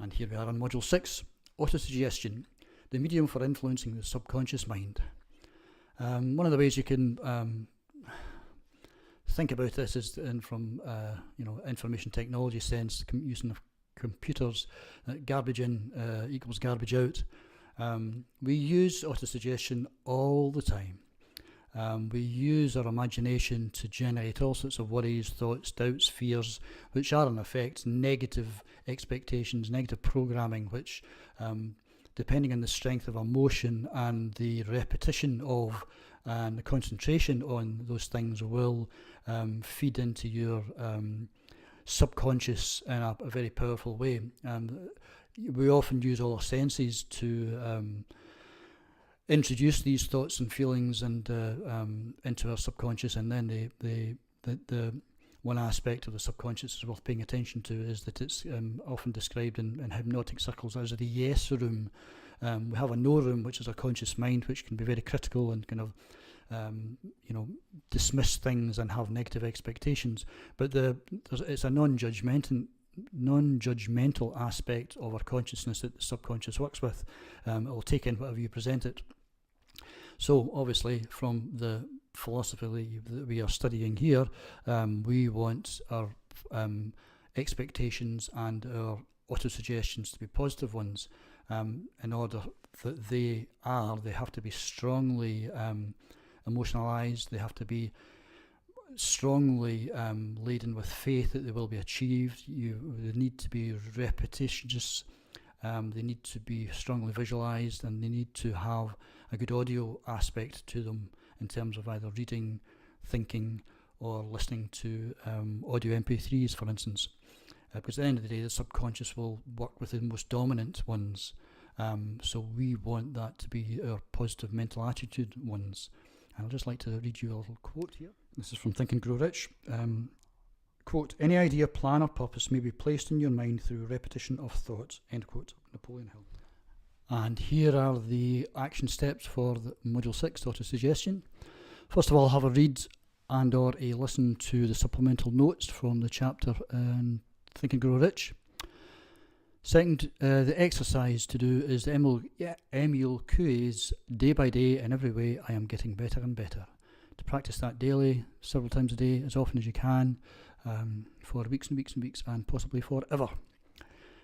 And here we are on Module 6, Autosuggestion, the medium for influencing the subconscious mind. One of the ways you can think about this is from information technology sense, using computers, garbage in equals garbage out. We use autosuggestion all the time. We use our imagination to generate all sorts of worries, thoughts, doubts, fears, which are in effect negative expectations, negative programming, which depending on the strength of emotion and the repetition of and the concentration on those things will feed into your subconscious in a very powerful way. We often use all our senses to introduce these thoughts and feelings and into our subconscious, and then the one aspect of the subconscious is worth paying attention to is that it's often described in hypnotic circles as the yes room. We have a no room, which is our conscious mind, which can be very critical and kind of dismiss things and have negative expectations. But it's a non-judgmental aspect of our consciousness that the subconscious works with. It will take in whatever you present it. So obviously from the philosophy that we are studying here, we want our expectations and our autosuggestions to be positive ones. In order that they have to be strongly emotionalized, they have to be strongly laden with faith that they will be achieved. They need to be repetitious, they need to be strongly visualized, and they need to have a good audio aspect to them in terms of either reading, thinking, or listening to audio MP3s, for instance. Because at the end of the day, the subconscious will work with the most dominant ones. So we want that to be our positive mental attitude ones. And I'd just like to read you a little quote here. This is from Think and Grow Rich. Quote, "Any idea, plan or purpose may be placed in your mind through repetition of thought," end quote, Napoleon Hill. And here are the action steps for the Module 6, Autosuggestion. First of all, have a read and or a listen to the supplemental notes from the chapter Think and Grow Rich. Second, the exercise to do is the Emile Coué's Day by Day, in every way I am getting better and better. To practice that daily, several times a day, as often as you can, for weeks and weeks and weeks, and possibly forever.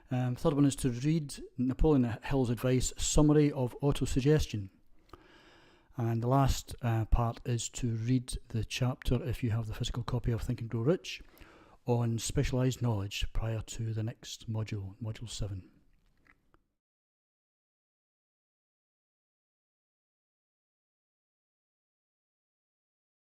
Third one is to read Napoleon Hill's advice, Summary of Autosuggestion. And the last part is to read the chapter, if you have the physical copy of Think and Grow Rich, on specialised knowledge prior to the next module, Module 7.